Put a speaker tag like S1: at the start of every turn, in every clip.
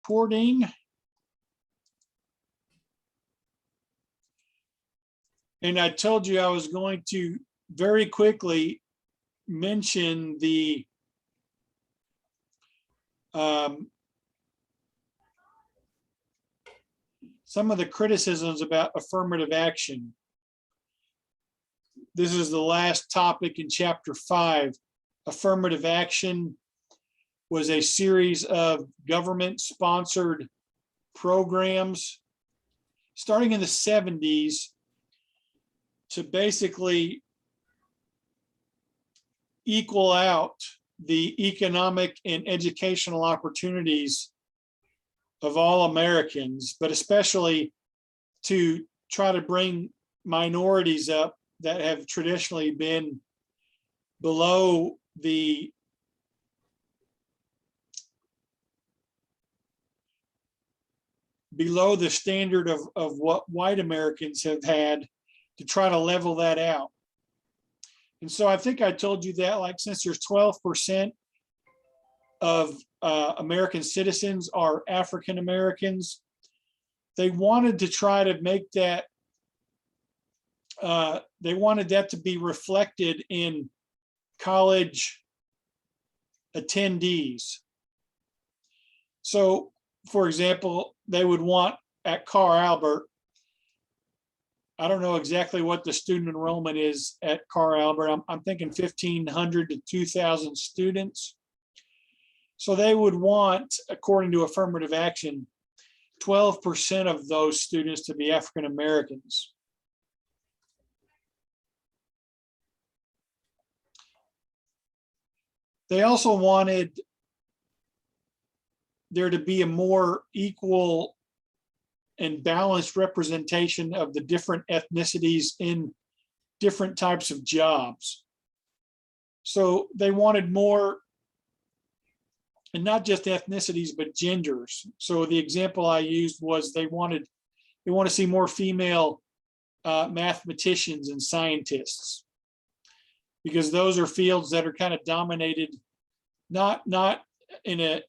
S1: recording. And I told you I was going to very quickly mention the some of the criticisms about affirmative action. This is the last topic in chapter 5. Affirmative action was a series of government-sponsored programs starting in the 70s to basically equal out the economic and educational opportunities of all Americans, but especially to try to bring minorities up that have traditionally been below the standard of what white Americans have had, to try to level that out. And so I think I told you that, like, since there's 12% of American citizens are African Americans, they wanted to try to make that, they wanted that to be reflected in college attendees. So, for example, they would want at Carl Albert, I don't know exactly what the student enrollment is at Carl Albert. I'm thinking 1,500 to 2,000 students. So they would want, according to affirmative action, 12% of those students to be African Americans. They also wanted there to be a more equal and balanced representation of the different ethnicities in different types of jobs. So they wanted more, and not just ethnicities, but genders. So the example I used was they want to see more female mathematicians and scientists, because those are fields that are kind of dominated, not in a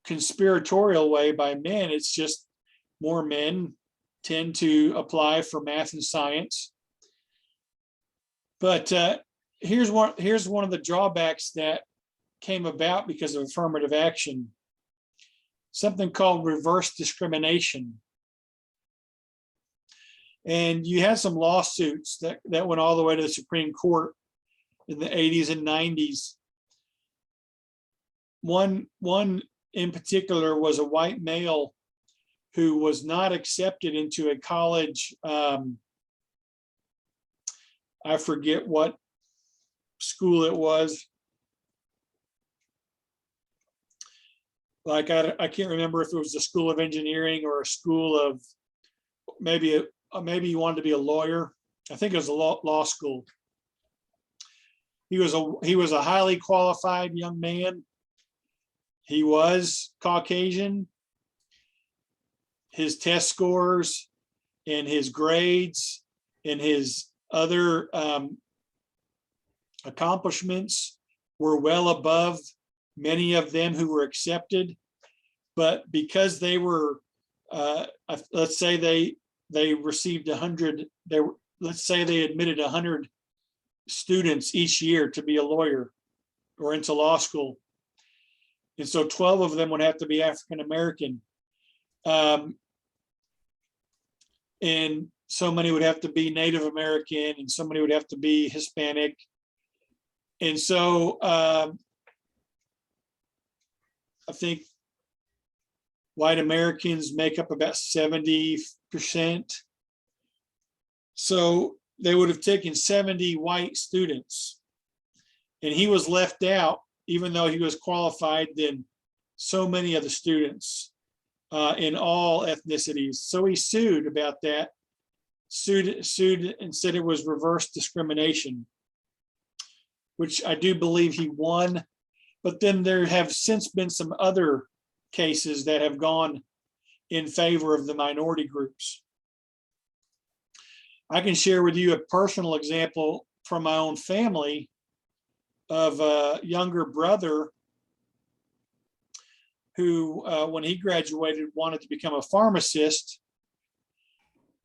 S1: conspiratorial way by men. It's just more men tend to apply for math and science. But here's one of the drawbacks that came about because of affirmative action, something called reverse discrimination. And you had some lawsuits that went all the way to the Supreme Court in the 80s and 90s. One in particular was a white male who was not accepted into a college. I forget what school it was. Like, I can't remember if it was the School of Engineering or a school of, maybe he wanted to be a lawyer. I think it was a law school. He was a highly qualified young man. He was Caucasian. His test scores and his grades and his other accomplishments were well above many of them who were accepted. But because they were, let's say they received 100, let's say they admitted 100 students each year to be a lawyer or into law school. And so 12 of them would have to be African American. And so many would have to be Native American, and so many would have to be Hispanic. And so I think white Americans make up about 70%. So they would have taken 70 white students, and he was left out, even though he was qualified than so many of the students in all ethnicities. So he sued about that, sued and said it was reverse discrimination, which I do believe he won. But then there have since been some other cases that have gone in favor of the minority groups. I can share with you a personal example from my own family. of a younger brother who, when he graduated, wanted to become a pharmacist.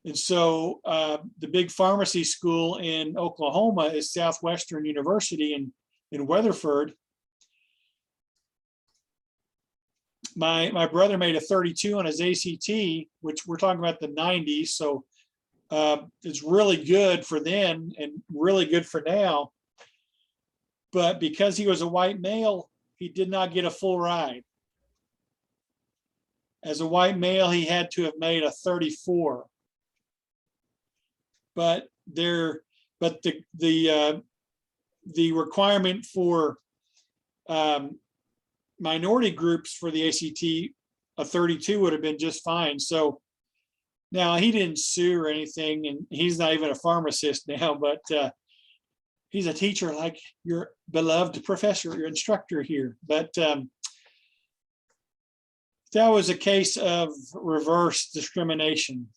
S1: And so the big pharmacy school in Oklahoma is Southwestern University in Weatherford. My brother made a 32 on his ACT, which we're talking about the 90s. So it's really good for then and really good for now. But because he was a white male, he did not get a full ride. As a white male, he had to have made a 34. But the requirement for minority groups for the ACT, a 32 would have been just fine. So now he didn't sue or anything, and he's not even a pharmacist now, but he's a teacher like your beloved professor, your instructor here. But that was a case of reverse discrimination.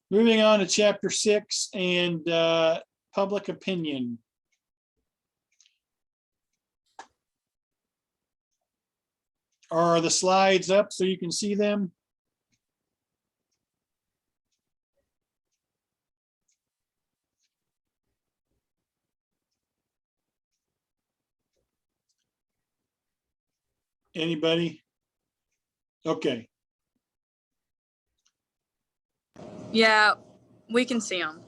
S1: Moving on to chapter 6 and public opinion. Are the slides up so you can see them? Anybody? Okay.
S2: Yeah, we can see them.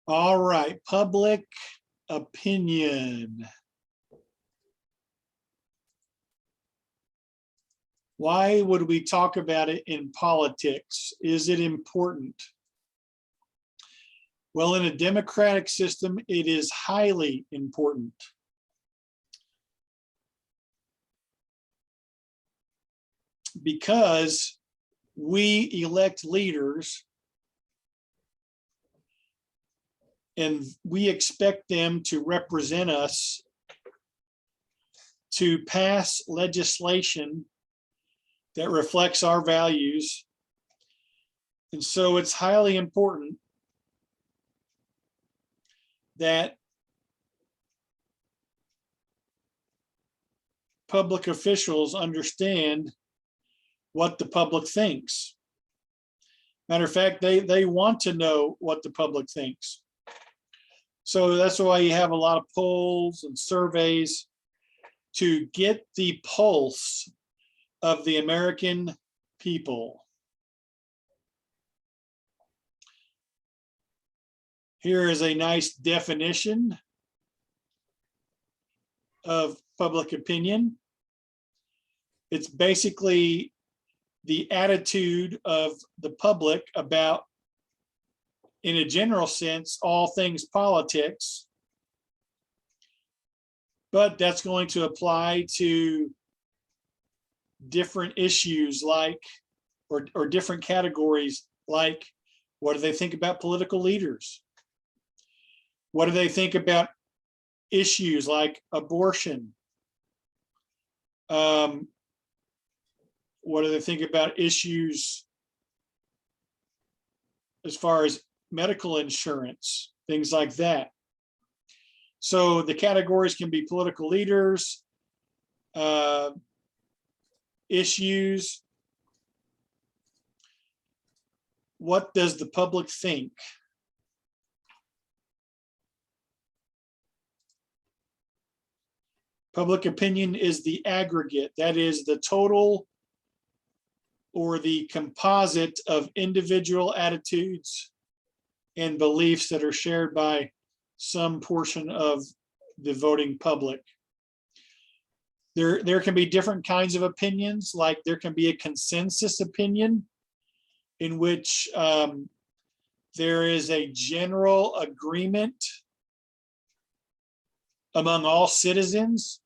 S1: All right, public opinion. Why would we talk about it in politics? Is it important? Well, in a democratic system, it is highly important. Because we elect leaders and we expect them to represent us, to pass legislation that reflects our values. And so it's highly important that public officials understand what the public thinks. Matter of fact, they want to know what the public thinks. So that's why you have a lot of polls and surveys to get the pulse of the American people. Here is a nice definition of public opinion. It's basically the attitude of the public about, in a general sense, all things politics. But that's going to apply to different issues like, or different categories like, what do they think about political leaders? What do they think about issues like abortion? What do they think about issues as far as medical insurance, things like that? So the categories can be political leaders, issues. What does the public think? Public opinion is the aggregate, that is the total or the composite of individual attitudes and beliefs that are shared by some portion of the voting public. There can be different kinds of opinions, like there can be a consensus opinion in which there is a general agreement among all citizens.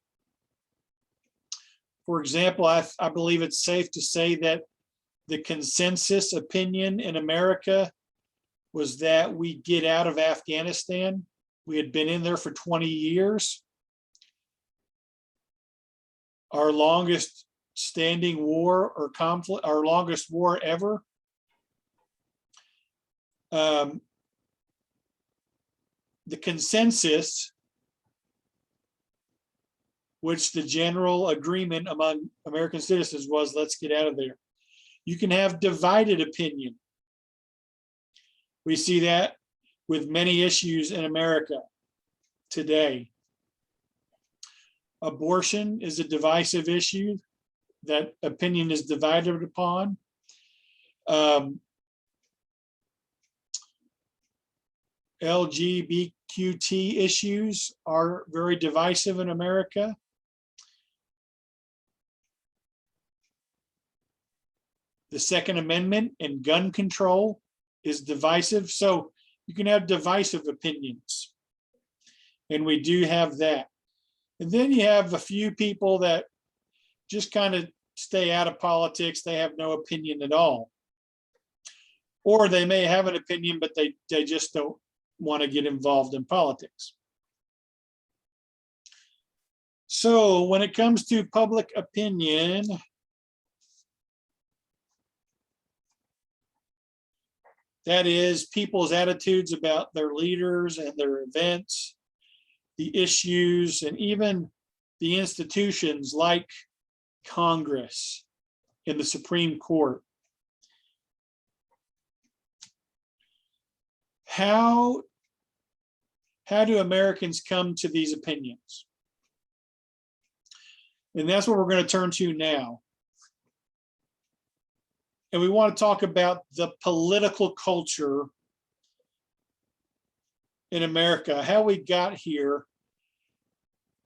S1: For example, I believe it's safe to say that the consensus opinion in America was that we get out of Afghanistan. We had been in there for 20 years. Our longest standing war or conflict, our longest war ever. the consensus, which the general agreement among American citizens was, let's get out of there. You can have divided opinion. We see that with many issues in America today. Abortion is a divisive issue. That opinion is divided upon. LGBTQ issues are very divisive in America. The Second Amendment and gun control is divisive. So you can have divisive opinions. And we do have that. And then you have a few people that just kind of stay out of politics. They have no opinion at all. Or they may have an opinion, but they just don't want to get involved in politics. So when it comes to public opinion, that is people's attitudes about their leaders and their events, the issues, and even the institutions like Congress and the Supreme Court. How do Americans come to these opinions? And that's what we're going to turn to now. And we want to talk about the political culture in America, how we got here,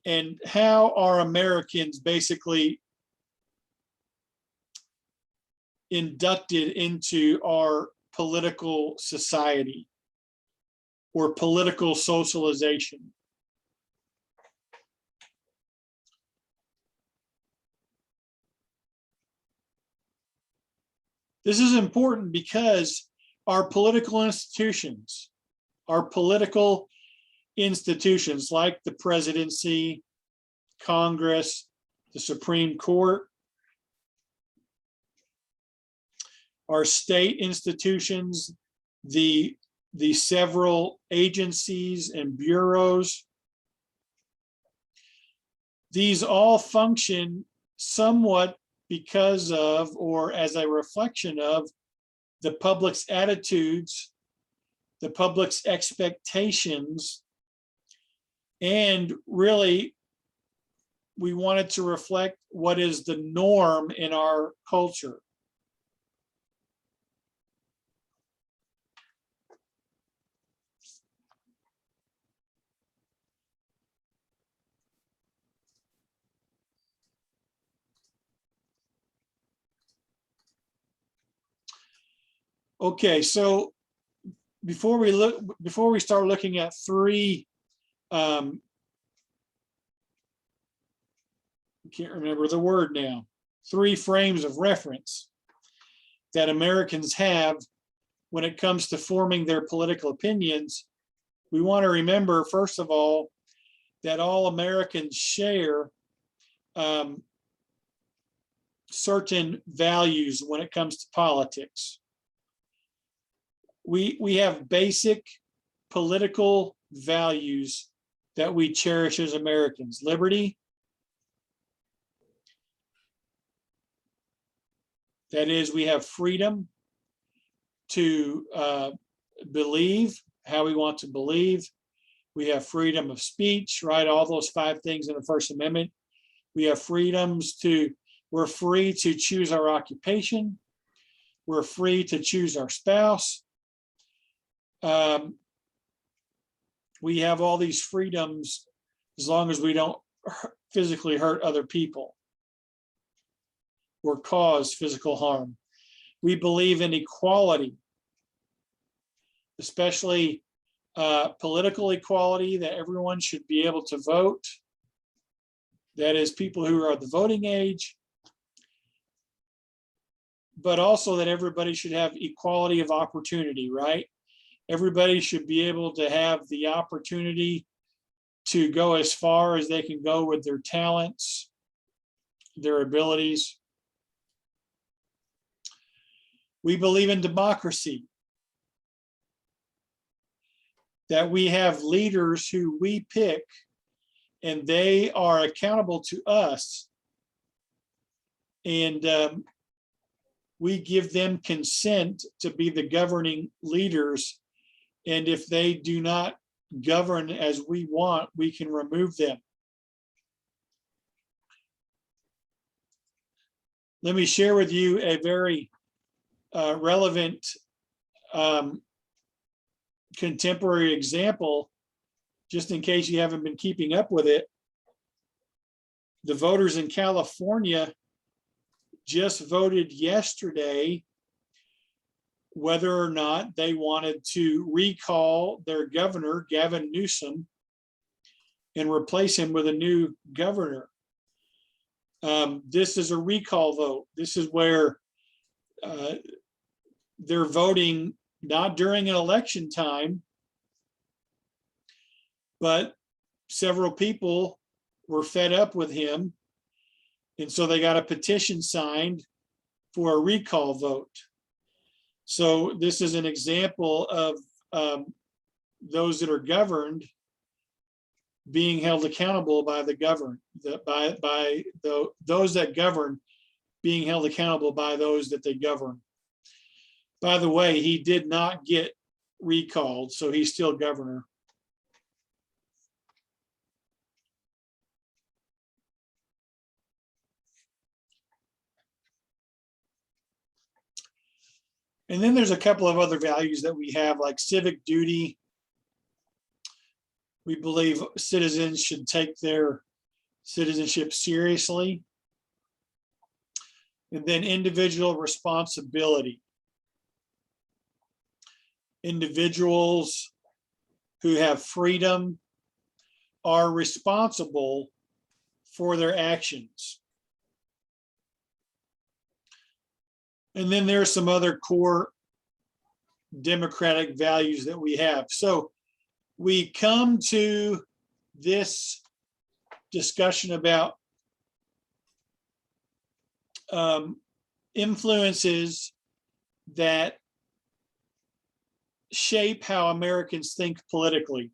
S1: and how are Americans basically inducted into our political society or political socialization. This is important because our political institutions like the presidency, Congress, the Supreme Court, our state institutions, the several agencies and bureaus, these all function somewhat because of, or as a reflection of, the public's attitudes, the public's expectations, and really we wanted to reflect what is the norm in our culture. Okay, so before we start looking at three, I can't remember the word now, three frames of reference that Americans have when it comes to forming their political opinions, we want to remember, first of all, that all Americans share certain values when it comes to politics. We have basic political values that we cherish as Americans. Liberty, that is, we have freedom to believe how we want to believe. We have freedom of speech, right? All those 5 things in the First Amendment. We have freedoms we're free to choose our occupation. We're free to choose our spouse. We have all these freedoms as long as we don't physically hurt other people or cause physical harm. We believe in equality, especially political equality, that everyone should be able to vote. That is, people who are at the voting age, but also that everybody should have equality of opportunity, right? Everybody should be able to have the opportunity to go as far as they can go with their talents, their abilities. We believe in democracy. that we have leaders who we pick and they are accountable to us. And we give them consent to be the governing leaders. And if they do not govern as we want, we can remove them. Let me share with you a very relevant contemporary example, just in case you haven't been keeping up with it. The voters in California just voted yesterday whether or not they wanted to recall their governor, Gavin Newsom, and replace him with a new governor. This is a recall vote. This is where they're voting not during an election time, but several people were fed up with him. And so they got a petition signed for a recall vote. So this is an example of those that are governed being held accountable by the governed, those that govern being held accountable by those that they govern. By the way, he did not get recalled, so he's still governor. And then there's a couple of other values that we have, like civic duty. We believe citizens should take their citizenship seriously. And then individual responsibility. Individuals who have freedom are responsible for their actions. And then there's some other core democratic values that we have. So we come to this discussion about influences that shape how Americans think politically.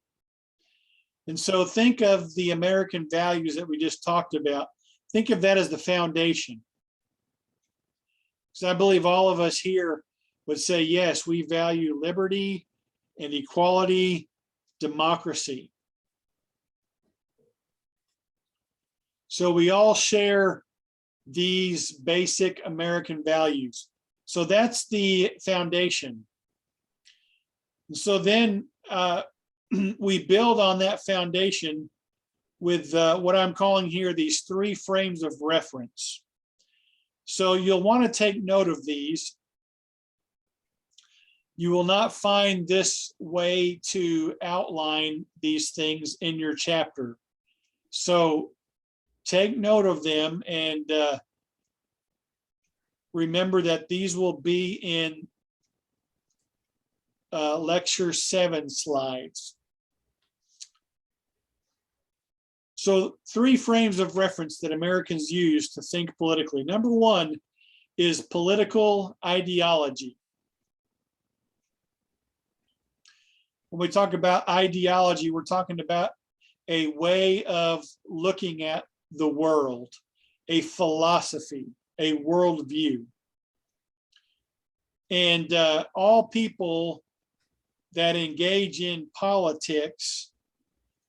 S1: And so think of the American values that we just talked about. Think of that as the foundation. Because I believe all of us here would say, yes, we value liberty and equality, democracy. So we all share these basic American values. So that's the foundation. And so then we build on that foundation with what I'm calling here these three frames of reference. So you'll want to take note of these. You will not find this way to outline these things in your chapter. So take note of them and remember that these will be in lecture 7 slides. So 3 frames of reference that Americans use to think politically. Number 1 is political ideology. When we talk about ideology, we're talking about a way of looking at the world, a philosophy, a worldview. And all people that engage in politics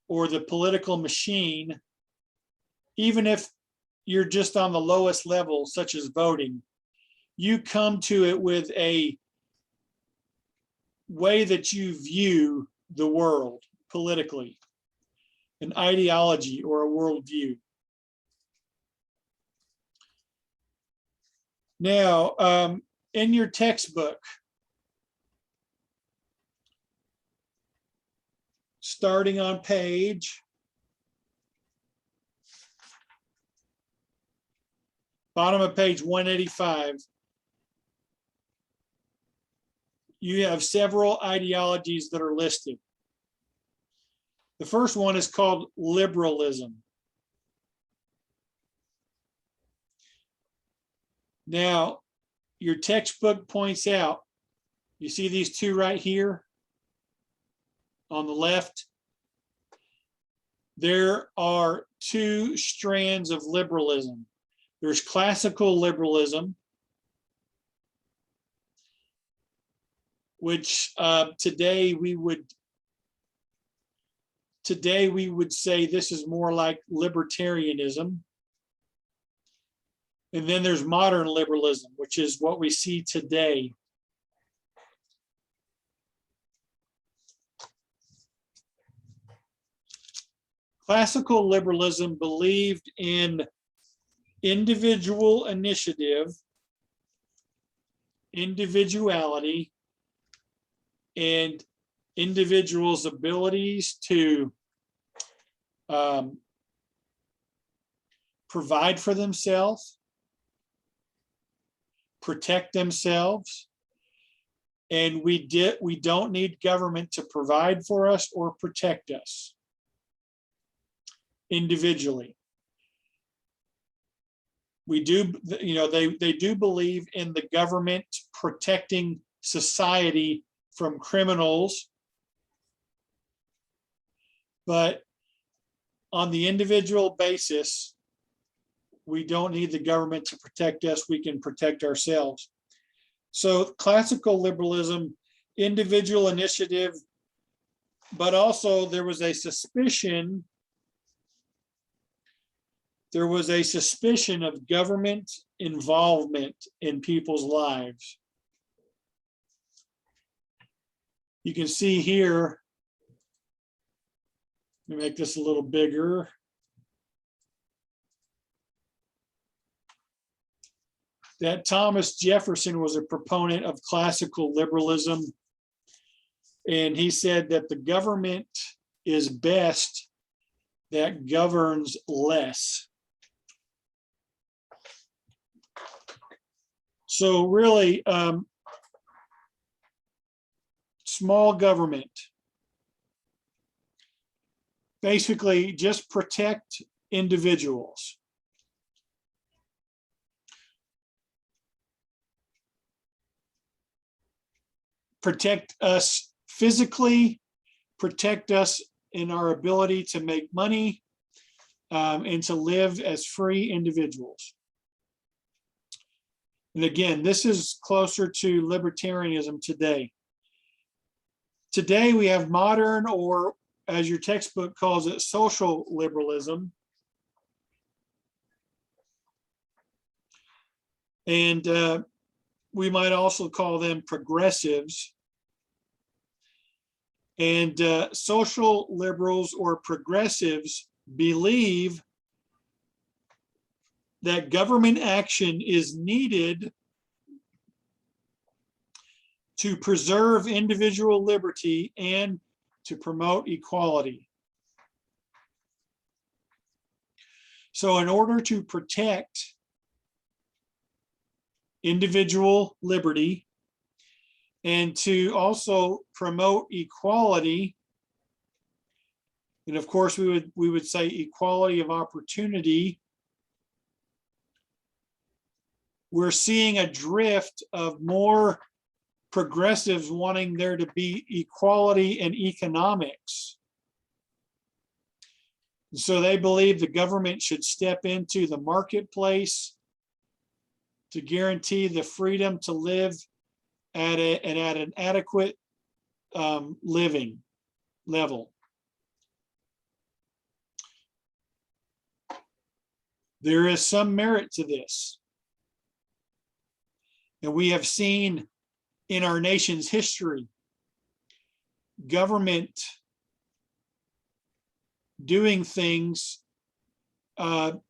S1: or the political machine, even if you're just on the lowest level, such as voting, you come to it with a way that you view the world politically, an ideology or a worldview. Now, in your textbook, starting on page bottom of page 185, you have several ideologies that are listed. The first one is called liberalism. Now, your textbook points out, you see these two right here? on the left, there are two strands of liberalism. There's classical liberalism, which today we would say this is more like libertarianism. And then there's modern liberalism, which is what we see today. Classical liberalism believed in individual initiative, individuality, and individuals' abilities to provide for themselves, protect themselves, and we don't need government to provide for us or protect us individually. We do, they do believe in the government protecting society from criminals, but on the individual basis, we don't need the government to protect us. We can protect ourselves. So classical liberalism, individual initiative, but also there was a suspicion of government involvement in people's lives. You can see here, let me make this a little bigger. That Thomas Jefferson was a proponent of classical liberalism. And he said that the government is best that governs less. So really, small government, basically just protect individuals. Protect us physically, protect us in our ability to make money, and to live as free individuals. And again, this is closer to libertarianism today. Today we have modern, or as your textbook calls it, social liberalism. And we might also call them progressives. And social liberals or progressives believe that government action is needed to preserve individual liberty and to promote equality. So in order to protect individual liberty and to also promote equality, and of course we would say equality of opportunity, we're seeing a drift of more progressives wanting there to be equality in economics. So they believe the government should step into the marketplace to guarantee the freedom to live at an adequate living level. There is some merit to this. And we have seen in our nation's history, government doing things that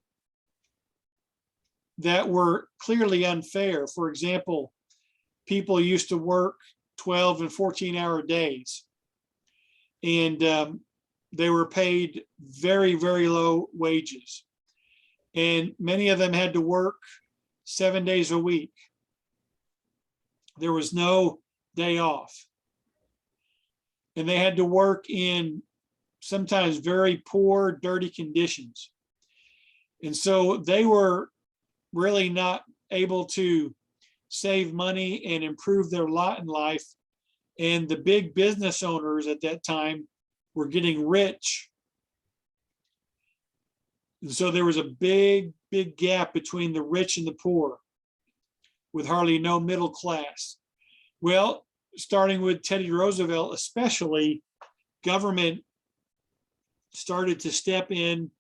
S1: were clearly unfair. For example, people used to work 12 and 14-hour days, and they were paid very, very low wages. And many of them had to work 7 days a week. There was no day off. And they had to work in sometimes very poor, dirty conditions. And so they were really not able to save money and improve their lot in life. And the big business owners at that time were getting rich. And so there was a big, big gap between the rich and the poor, with hardly no middle class. Well, starting with Teddy Roosevelt, especially, government started to step in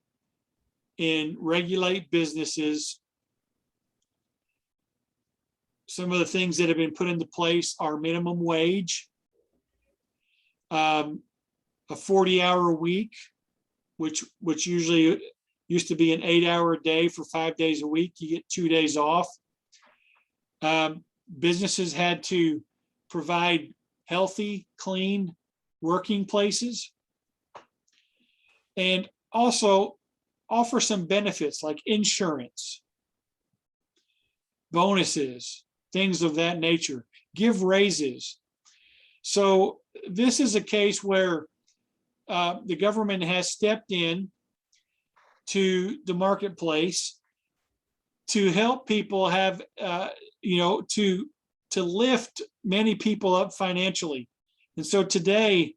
S1: and regulate businesses. Some of the things that have been put into place are minimum wage, a 40-hour week, which usually used to be an 8-hour day for 5 days a week. You get 2 days off. Businesses had to provide healthy, clean working places, and also offer some benefits like insurance, bonuses, things of that nature, give raises. So this is a case where the government has stepped in to the marketplace to help people have, to lift many people up financially. And so today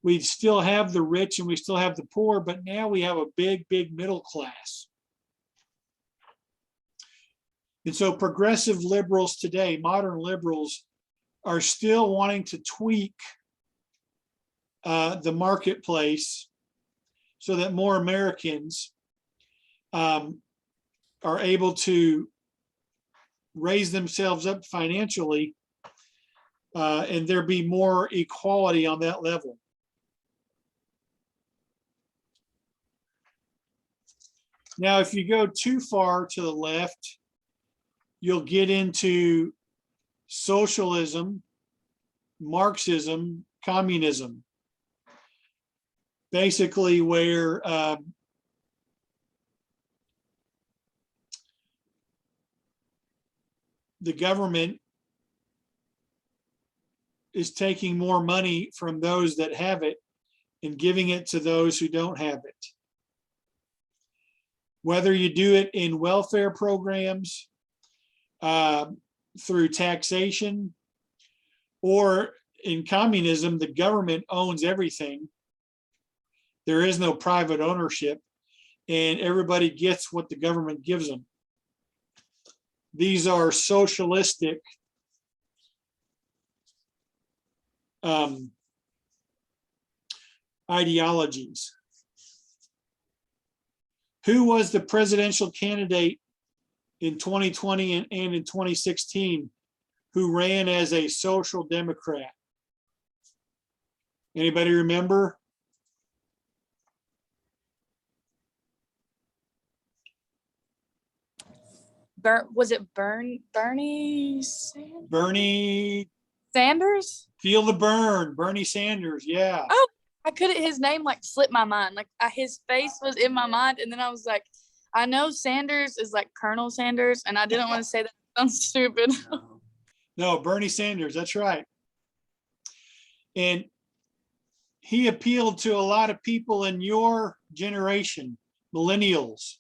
S1: we still have the rich and we still have the poor, but now we have a big, big middle class. And so progressive liberals today, modern liberals, are still wanting to tweak the marketplace so that more Americans are able to raise themselves up financially, and there be more equality on that level. Now, if you go too far to the left, you'll get into socialism, Marxism, communism, basically where the government is taking more money from those that have it and giving it to those who don't have it. Whether you do it in welfare programs, through taxation, or in communism, the government owns everything. There is no private ownership, and everybody gets what the government gives them. These are socialistic ideologies. Who was the presidential candidate in 2020 and in 2016 who ran as a social democrat? Anybody remember?
S2: Was it Bernie Sanders?
S1: Bernie,
S2: Sanders?
S1: feel the burn, Bernie Sanders, yeah.
S2: Oh, I couldn't, his name like slipped my mind. Like his face was in my mind. And then I was like, I know Sanders is like Colonel Sanders, and I didn't want to say that. It sounds stupid.
S1: No, Bernie Sanders, that's right. And he appealed to a lot of people in your generation, millennials.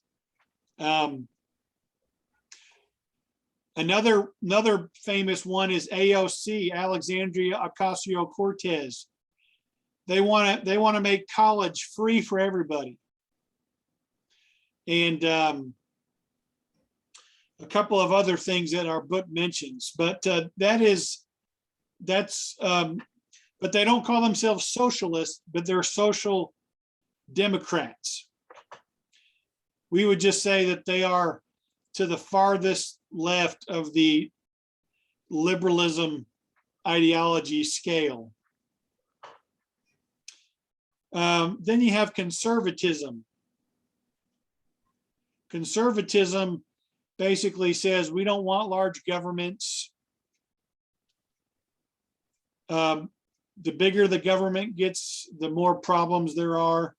S1: Another famous one is AOC, Alexandria Ocasio-Cortez. They want to make college free for everybody. And a couple of other things that our book mentions, but but they don't call themselves socialists, but they're social democrats. We would just say that they are to the farthest left of the liberalism ideology scale. Then you have conservatism. Conservatism basically says we don't want large governments. The bigger the government gets, the more problems there are.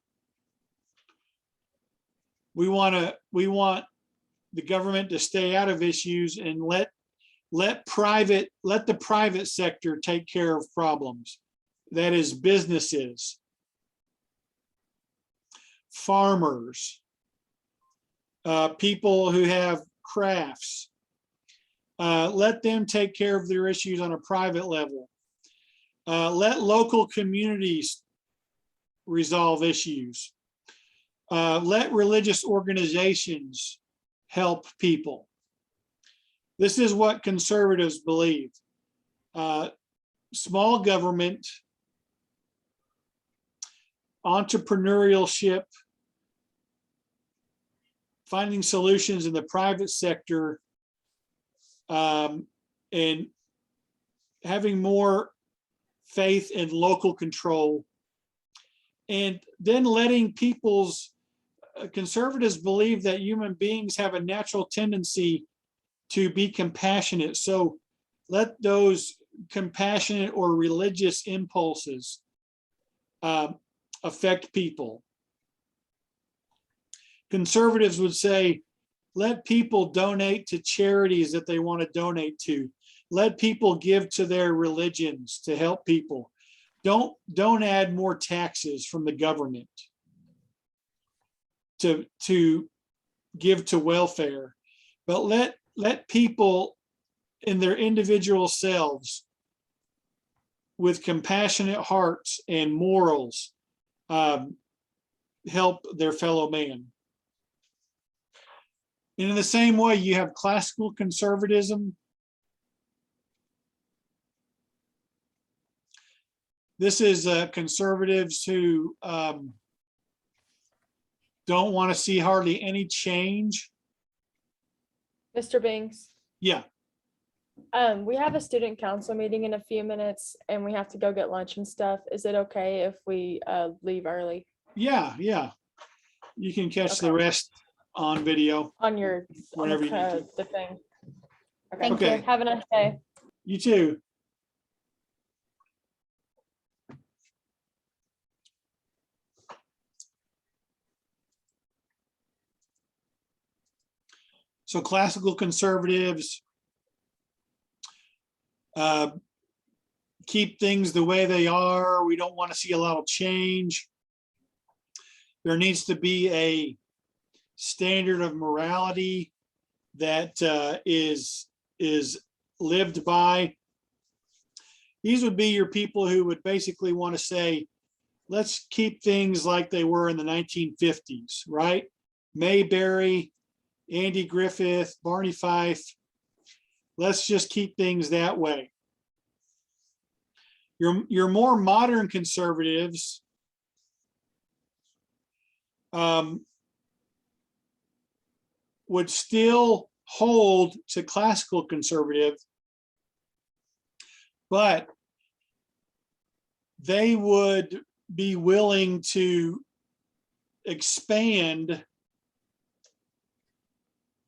S1: We want the government to stay out of issues and let the private sector take care of problems. That is businesses, farmers, people who have crafts. Let them take care of their issues on a private level. Let local communities resolve issues. Let religious organizations help people. This is what conservatives believe. Small government, entrepreneurship, finding solutions in the private sector, and having more faith in local control, and then letting people's conservatives believe that human beings have a natural tendency to be compassionate. So let those compassionate or religious impulses affect people. Conservatives would say, let people donate to charities that they want to donate to. Let people give to their religions to help people. Don't add more taxes from the government to give to welfare, but let people in their individual selves with compassionate hearts and morals help their fellow man. And in the same way, you have classical conservatism. This is conservatives who don't want to see hardly any change.
S3: Mr. Binks,
S1: Yeah,
S3: we have a student council meeting in a few minutes and we have to go get lunch and stuff. Is it okay if we leave early
S1: yeah. You can catch the
S3: Okay.
S1: rest on video
S3: on your
S1: whenever you need to.
S3: the thing?
S2: Thank
S1: Okay.
S3: Have a nice day.
S1: You too. So classical conservatives keep things the way they are. We don't want to see a lot of change. There needs to be a standard of morality that is lived by. These would be your people who would basically want to say, let's keep things like they were in the 1950s, right? Mayberry, Andy Griffith, Barney Fife. Let's just keep things that way. Your more modern conservatives would still hold to classical conservative, but they would be willing to expand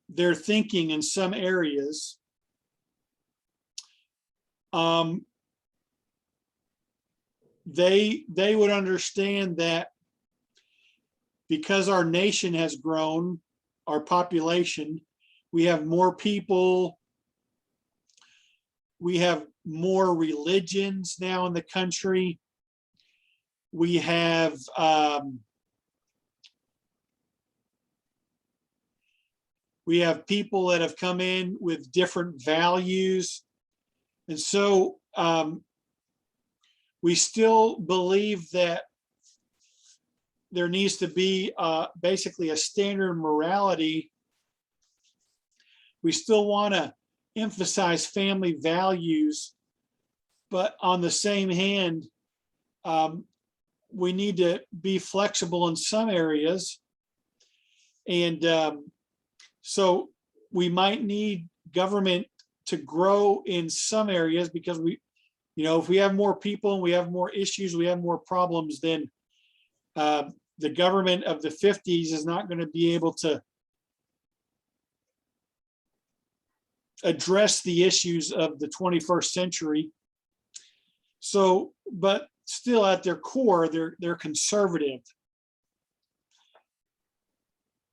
S1: their thinking in some areas. They would understand that because our nation has grown, our population, we have more people, we have more religions now in the country. We have people that have come in with different values. And so we still believe that there needs to be basically a standard morality. We still want to emphasize family values, but on the same hand, we need to be flexible in some areas. And so we might need government to grow in some areas because if we have more people and we have more issues, we have more problems, then the government of the 50s is not going to be able to address the issues of the 21st century. So, but still at their core, they're conservative.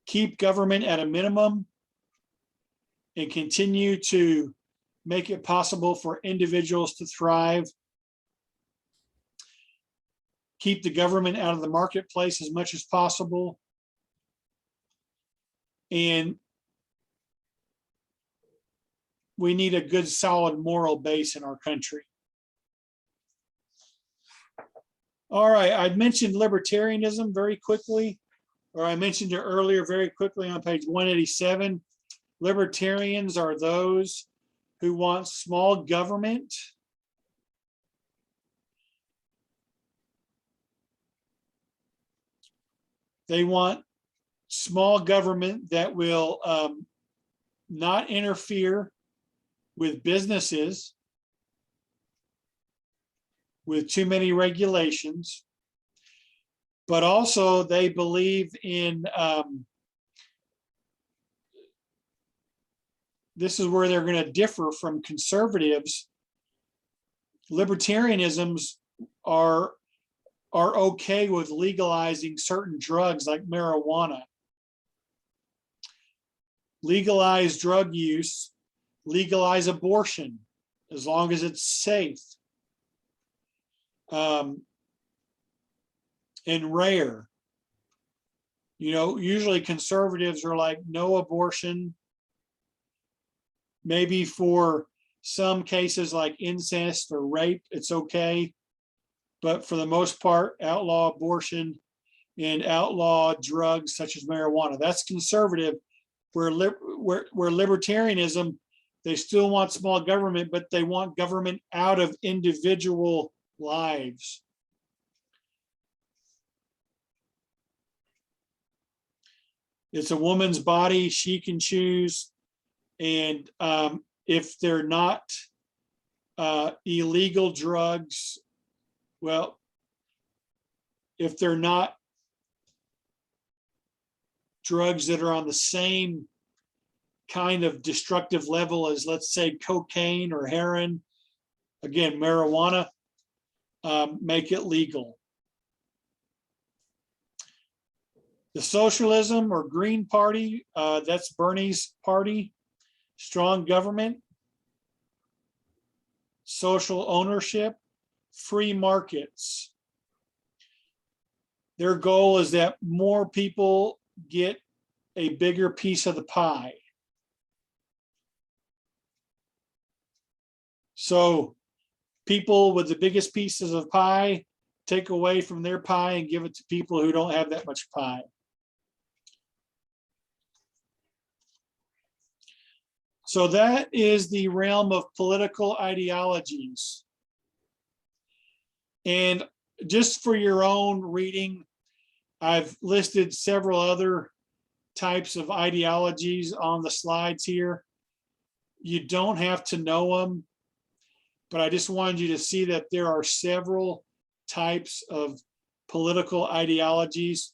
S1: Keep government at a minimum and continue to make it possible for individuals to thrive. Keep the government out of the marketplace as much as possible. And we need a good, solid moral base in our country. All right, I mentioned libertarianism very quickly, or I mentioned it earlier very quickly on page 187. Libertarians are those who want small government. They want small government that will not interfere with businesses, with too many regulations, but also they believe in, this is where they're going to differ from conservatives. Libertarianisms are okay with legalizing certain drugs like marijuana. Legalize drug use, legalize abortion, as long as it's safe. And rare. You know, usually conservatives are like no abortion. Maybe for some cases like incest or rape, it's okay. But for the most part, outlaw abortion and outlaw drugs such as marijuana. That's conservative. Where libertarianism, they still want small government, but they want government out of individual lives. It's a woman's body, she can choose. And if they're not illegal drugs, well, if they're not drugs that are on the same kind of destructive level as, let's say, cocaine or heroin, again, marijuana, make it legal. The socialism or Green Party, that's Bernie's party. Strong government, social ownership, free markets. Their goal is that more people get a bigger piece of the pie. So people with the biggest pieces of pie take away from their pie and give it to people who don't have that much pie. So that is the realm of political ideologies. And just for your own reading, I've listed several other types of ideologies on the slides here. You don't have to know them, but I just wanted you to see that there are several types of political ideologies.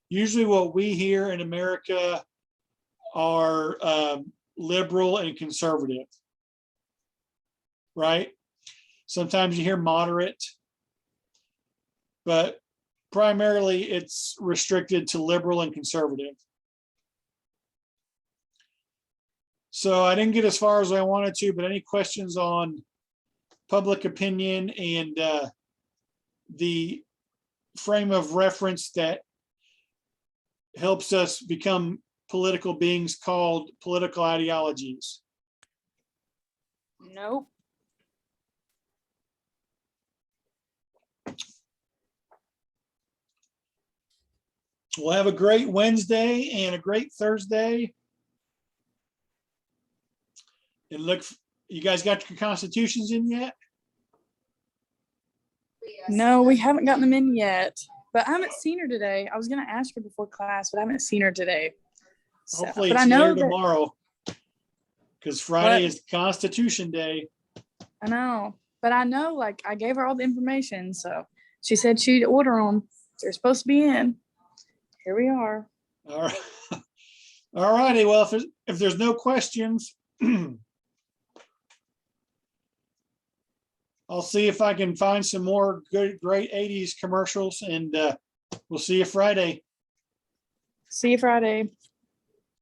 S1: Usually what we hear in America are liberal and conservative, right? Sometimes you hear moderate, but primarily it's restricted to liberal and conservative. So I didn't get as far as I wanted to, but any questions on public opinion and the frame of reference that helps us become political beings called political ideologies?
S2: Nope.
S1: We'll have a great Wednesday and a great Thursday. And look, you guys got your constitutions in yet?
S2: No, we haven't gotten them in yet. But I haven't seen her today. I was gonna ask her before class, but I haven't seen her today. So,
S1: Hopefully
S2: but I
S1: it's
S2: know
S1: later
S2: that,
S1: tomorrow, because Friday
S2: What?
S1: is Constitution Day.
S2: I know, but I know, like, I gave her all the information, so she said she'd order them. They're supposed to be in. Here we are.
S1: All right. All righty. Well, if there's no questions, I'll see if I can find some more good, great 80s commercials, and we'll see you Friday.
S2: See you Friday.